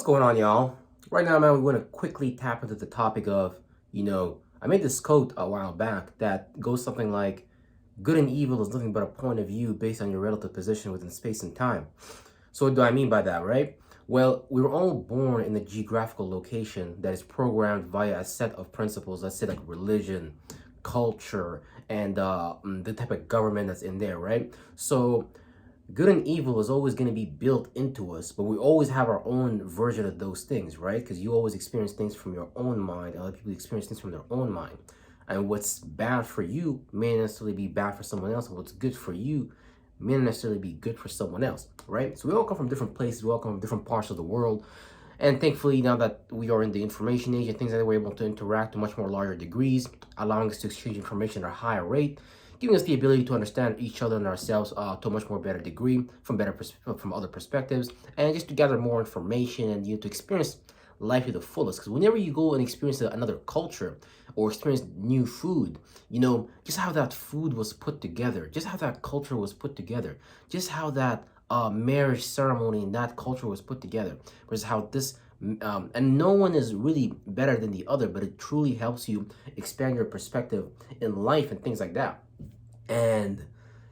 What's going on, y'all? Right now, man, we want to quickly tap into the topic of, I made this quote a while back that goes something like, good and evil is nothing but a point of view based on your relative position within space and time. So what do I mean by that, right? Well, we were all born in a geographical location that is programmed via a set of principles, let's say like religion, culture, and the type of government that's in there, right? So good and evil is always going to be built into us, but we always have our own version of those things, right? Because you always experience things from your own mind, other people experience things from their own mind. And what's bad for you may not necessarily be bad for someone else, and what's good for you may not necessarily be good for someone else, right? So we all come from different places, we all come from different parts of the world. And thankfully, now that we are in the information age and things like that, we're able to interact to much more larger degrees, allowing us to exchange information at a higher rate, giving us the ability to understand each other and ourselves to a much more better degree from other perspectives, and just to gather more information and to experience life to the fullest. Because whenever you go and experience another culture or experience new food, just how that food was put together, just how that culture was put together, just how that marriage ceremony in that culture was put together, versus how this and no one is really better than the other, but it truly helps you expand your perspective in life and things like that. And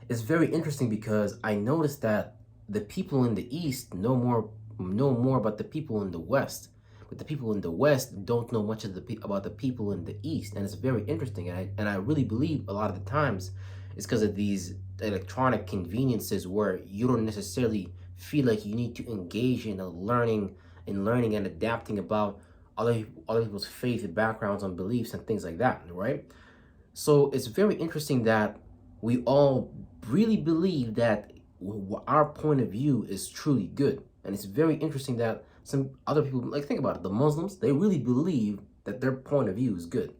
it's very interesting because I noticed that the people in the East know more about the people in the West, but the people in the West don't know much of about the people in the East, and it's very interesting. And I really believe a lot of the times it's because of these electronic conveniences where you don't necessarily feel like you need to engage in learning and adapting about other people's faith backgrounds and beliefs and things like that, right? So it's very interesting that we all really believe that our point of view is truly good. And it's very interesting that some other people, like, think about it, the Muslims, they really believe that their point of view is good.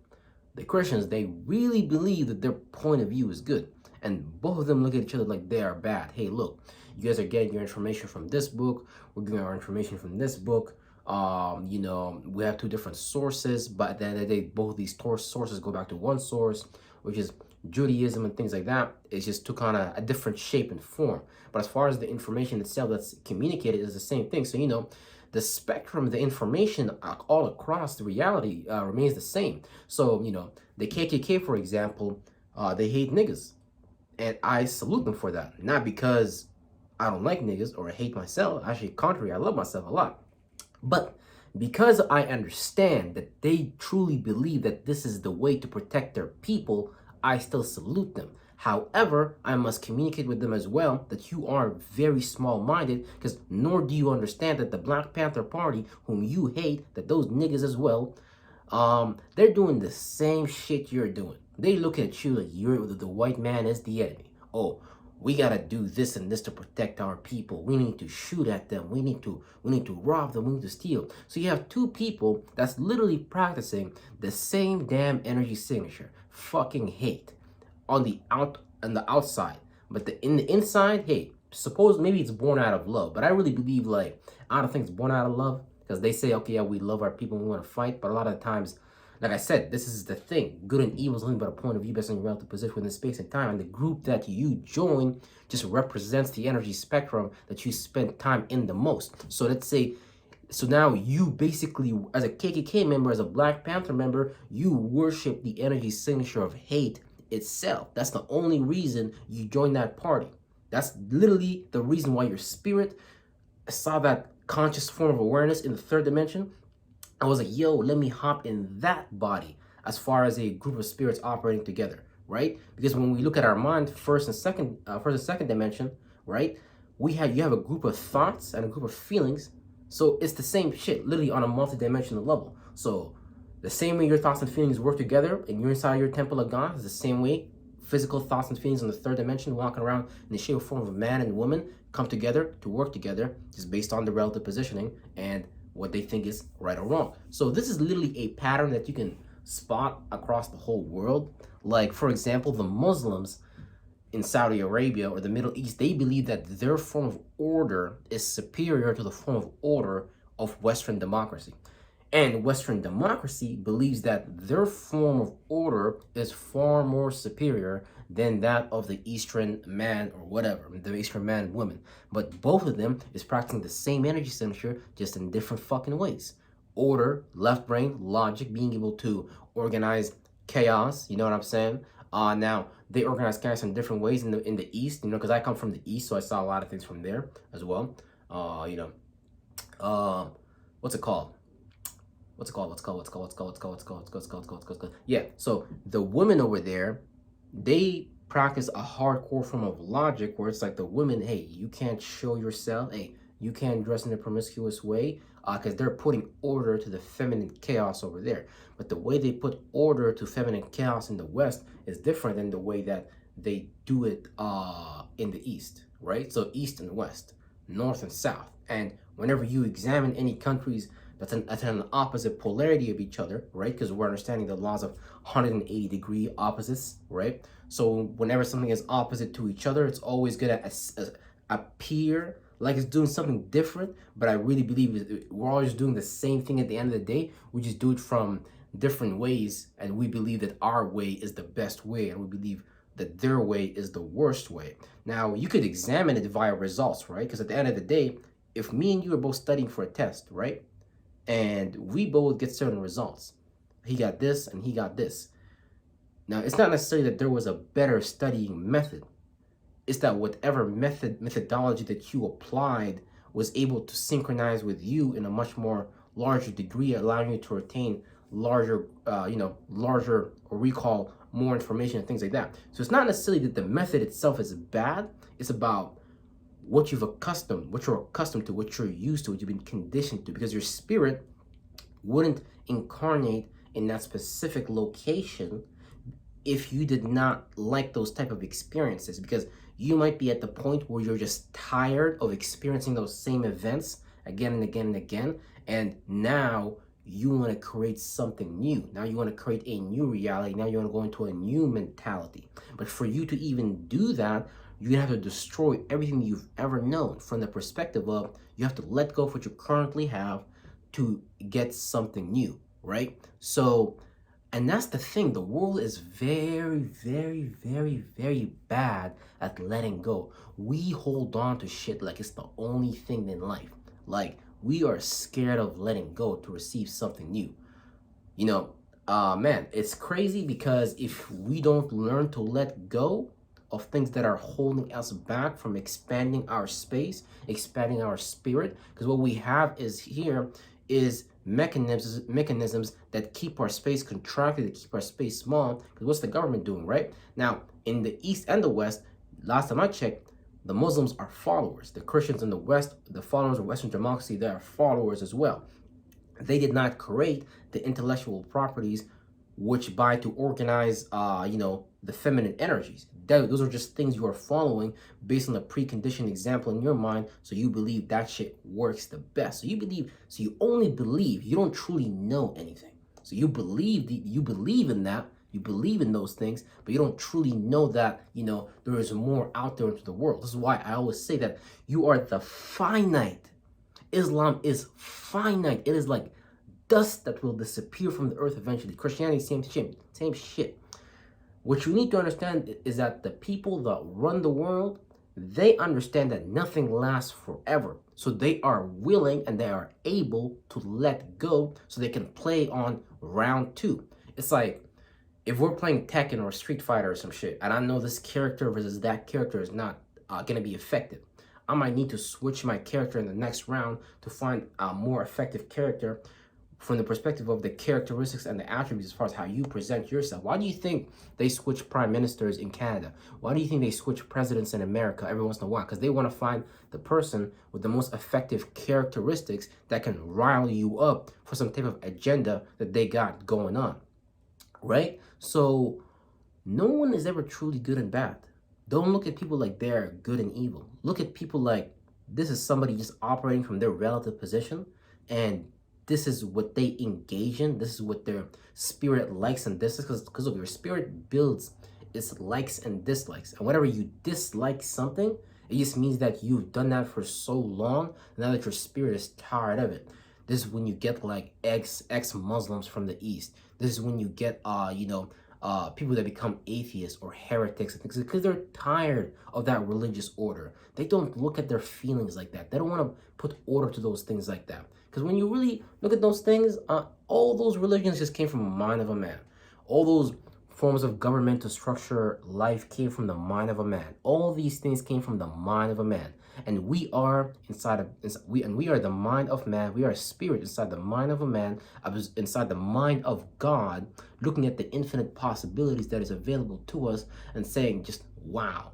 The Christians, they really believe that their point of view is good. And both of them look at each other like they are bad. Hey, look, you guys are getting your information from this book. We're getting our information from this book. We have two different sources, but at the end of the day, both these sources go back to one source, which is Judaism and things like that. It's just took on a different shape and form. But as far as the information itself that's communicated is the same thing. So, the spectrum of the information all across the reality remains the same. So, the KKK, for example, they hate niggas. And I salute them for that. Not because I don't like niggas or I hate myself. Actually, contrary, I love myself a lot. But because I understand that they truly believe that this is the way to protect their people, I still salute them. However, I must communicate with them as well that you are very small minded, because nor do you understand that the Black Panther Party, whom you hate, that those niggas as well, they're doing the same shit you're doing. They look at you like the white man is the enemy. Oh, we gotta do this and this to protect our people. We need to shoot at them. We need to rob them. We need to steal. So you have two people that's literally practicing the same damn energy signature. Fucking hate on the outside, but in the inside, hey, suppose maybe it's born out of love. But I really believe, like, I don't think it's born out of love, because they say, okay, yeah, we love our people and we want to fight, but a lot of the times, like I said, this is the thing. Good and evil is only but a point of view based on your relative position within space and time. And the group that you join just represents the energy spectrum that you spend time in the most. So let's say, so now you basically, as a KKK member, as a Black Panther member, you worship the energy signature of hate itself. That's the only reason you join that party. That's literally the reason why your spirit saw that conscious form of awareness in the third dimension. I was like, yo, let me hop in that body as far as a group of spirits operating together, right? Because when we look at our mind, first and second dimension, right? You have a group of thoughts and a group of feelings. So it's the same shit, literally on a multi-dimensional level. So the same way your thoughts and feelings work together and you're inside your temple of God is the same way physical thoughts and feelings in the third dimension, walking around in the shape or form of a man and woman, come together to work together just based on the relative positioning and what they think is right or wrong. So this is literally a pattern that you can spot across the whole world. Like, for example, the Muslims in Saudi Arabia or the Middle East, they believe that their form of order is superior to the form of order of Western democracy. And Western democracy believes that their form of order is far more superior than that of the Eastern man or whatever, the Eastern man and woman. But both of them is practicing the same energy signature, just in different fucking ways. Order, left brain, logic, being able to organize chaos, you know what I'm saying? Now they organize chaos in different ways in the East, you know, because I come from the East, so I saw a lot of things from there as well. You know, what's it called? Yeah, so the women over there, they practice a hardcore form of logic where it's like the women, hey, you can't show yourself, hey, you can't dress in a promiscuous way, because they're putting order to the feminine chaos over there. But the way they put order to feminine chaos in the West is different than the way that they do it in the East, right? So East and West, North and South. And whenever you examine any countries that's an opposite polarity of each other, right? Because we're understanding the laws of 180-degree opposites, right? So whenever something is opposite to each other, it's always going to appear like it's doing something different, but I really believe we're always doing the same thing at the end of the day. We just do it from different ways, and we believe that our way is the best way, and we believe that their way is the worst way. Now, you could examine it via results, right? Because at the end of the day, if me and you are both studying for a test, right? And we both get certain results. He got this and he got this. Now, it's not necessarily that there was a better studying method. It's that whatever methodology that you applied was able to synchronize with you in a much more larger degree, allowing you to retain larger, larger or recall more information and things like that. So it's not necessarily that the method itself is bad. It's about what you're accustomed to, what you're used to, what you've been conditioned to, because your spirit wouldn't incarnate in that specific location if you did not like those type of experiences, because you might be at the point where you're just tired of experiencing those same events again and again and again, and now you want to create something new. Now you want to create a new reality. Now you want to go into a new mentality. But for you to even do that, you have to destroy everything you've ever known from the perspective of you have to let go of what you currently have to get something new, right? So, and that's the thing. The world is very, very, very, very bad at letting go. We hold on to shit like it's the only thing in life. Like, we are scared of letting go to receive something new. You know, man, it's crazy because if we don't learn to let go of things that are holding us back from expanding our space, expanding our spirit, because what we have is here is mechanisms that keep our space contracted, that keep our space small. Because what's the government doing, right? Now, in the East and the West, last time I checked, the Muslims are followers. The Christians in the West, the followers of Western democracy, they are followers as well. They did not create the intellectual properties which by to organize, the feminine energies. Those are just things you are following based on a preconditioned example in your mind, so you believe that shit works the best. So you only believe, you don't truly know anything. So you believe in that, you believe in those things, but you don't truly know that, there is more out there into the world. This is why I always say that you are the finite. Islam is finite. It is like dust that will disappear from the earth eventually. Christianity, same shit. What you need to understand is that the people that run the world, they understand that nothing lasts forever. So they are willing and they are able to let go so they can play on round 2. It's like if we're playing Tekken or Street Fighter or some shit, and I know this character versus that character is not going to be effective, I might need to switch my character in the next round to find a more effective character from the perspective of the characteristics and the attributes as far as how you present yourself. Why do you think they switch prime ministers in Canada? Why do you think they switch presidents in America every once in a while? Because they want to find the person with the most effective characteristics that can rile you up for some type of agenda that they got going on, right? So no one is ever truly good and bad. Don't look at people like they're good and evil. Look at people like this is somebody just operating from their relative position, and this is what they engage in. This is what their spirit likes and dislikes. Because of your spirit builds its likes and dislikes. And whenever you dislike something, it just means that you've done that for so long, now that your spirit is tired of it. This is when you get like ex-Muslims from the East. This is when you get people that become atheists or heretics and things, because they're tired of that religious order. They don't look at their feelings like that. They don't want to put order to those things like that. Because when you really look at those things, all those religions just came from the mind of a man. All those forms of governmental structure, life came from the mind of a man. All these things came from the mind of a man. And we are we are the mind of man. We are a spirit inside the mind of a man, inside the mind of God, looking at the infinite possibilities that is available to us and saying just wow.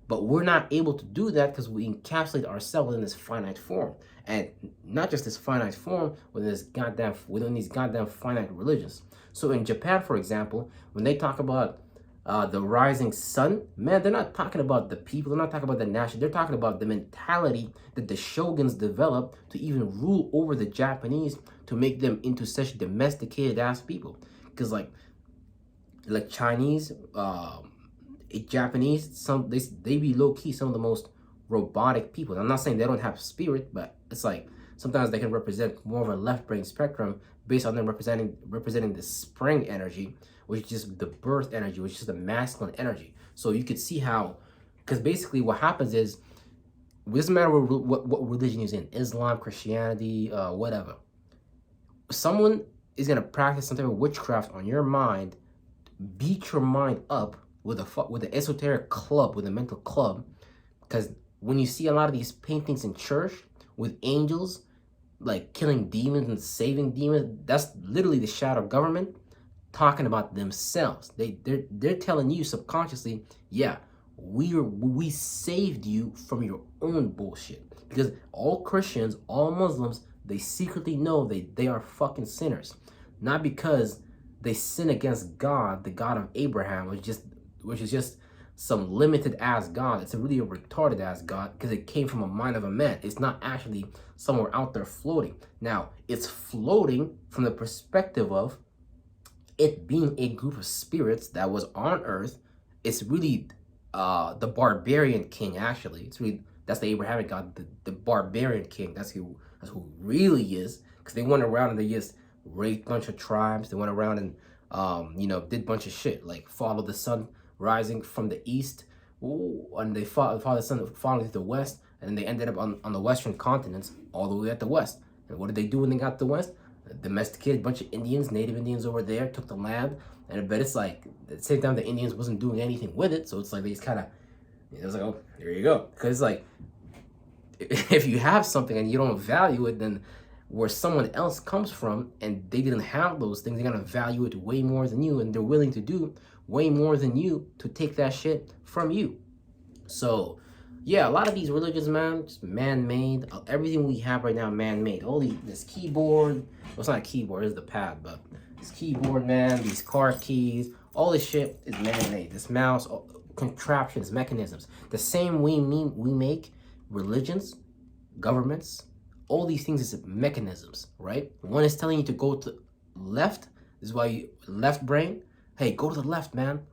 But we're not able to do that because we encapsulate ourselves in this finite form. And not just this finite form, within these goddamn finite religions. So in Japan, for example, when they talk about the rising sun, man, they're not talking about the people, they're not talking about the nation, they're talking about the mentality that the shoguns developed to even rule over the Japanese, to make them into such domesticated ass people. Because like Chinese, Japanese, they be low key some of the most robotic people. I'm not saying they don't have spirit, but it's like sometimes they can represent more of a left brain spectrum based on them representing the spring energy, which is just the birth energy, which is the masculine energy. So you could see how, because basically what happens is, it doesn't matter what religion you're in, Islam, Christianity, whatever. Someone is gonna practice some type of witchcraft on your mind, beat your mind up with an esoteric club, with a mental club, because when you see a lot of these paintings in church with angels like killing demons and saving demons, that's literally the shadow government talking about themselves. They're telling you subconsciously, yeah, we saved you from your own bullshit. Because all Christians, all Muslims, they secretly know they are fucking sinners. Not because they sin against God, the God of Abraham, which is just some limited ass God. It's really a retarded ass God, because it came from a mind of a man. It's not actually somewhere out there floating. Now, it's floating from the perspective of it being a group of spirits that was on earth. It's really the barbarian king, actually. That's the Abrahamic God, the barbarian king. That's who really is. Because they went around and they just raped a bunch of tribes. They went around and did a bunch of shit, like follow the sun rising from the east, and they follow the sun falling to the west, and then they ended up on the western continents, all the way at the west. And what did they do when they got to the west? Domesticated a bunch of Indians, native Indians over there, took the land. And I bet it's like, at the same time, the Indians wasn't doing anything with it, so it's like they just kind of, it was like, oh, here you go. Because like, if you have something and you don't value it, then where someone else comes from and they didn't have those things, they're gonna value it way more than you, and they're willing to do way more than you to take that shit from you. So yeah, a lot of these religions, man, just man-made. Everything we have right now, man-made. All this keyboard, well, it's not a keyboard, it's the pad, but this keyboard, man, these car keys, all this shit is man-made. This mouse, contraptions, mechanisms. The same way we make religions, governments, all these things is mechanisms, right? One is telling you to go to left. This is why left brain, hey, go to the left, man.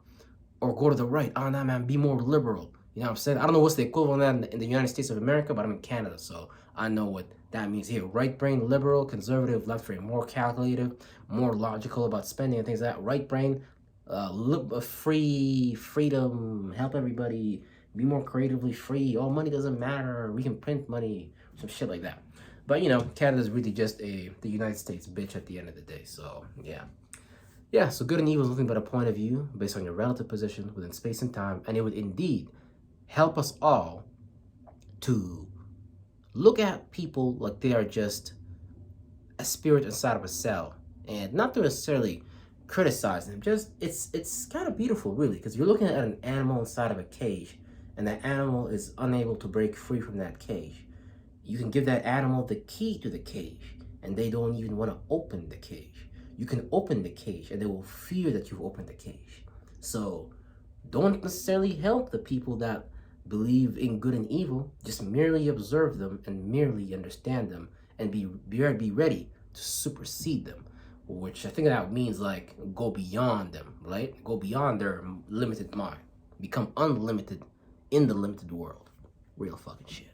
Or go to the right. Oh, nah, man, be more liberal. You know what I'm saying? I don't know what's the equivalent of that in the United States of America, but I'm in Canada, so I know what that means here. Right brain, liberal, conservative, left brain, more calculative, more logical about spending and things like that. Right brain, freedom, help everybody, be more creatively free. Oh, money doesn't matter. We can print money, some shit like that. But Canada's really just the United States bitch at the end of the day. So yeah. Yeah, so good and evil is nothing but a point of view based on your relative position within space and time, and it would indeed help us all to look at people like they are just a spirit inside of a cell, and not to necessarily criticize them. Just it's kind of beautiful, really, because you're looking at an animal inside of a cage, and that animal is unable to break free from that cage. You can give that animal the key to the cage, and they don't even want to open the cage. You can open the cage and they will fear that you've opened the cage. So don't necessarily help the people that believe in good and evil. Just merely observe them and merely understand them, and be ready to supersede them, which I think that means like go beyond them, right? Go beyond their limited mind. Become unlimited in the limited world. Real fucking shit.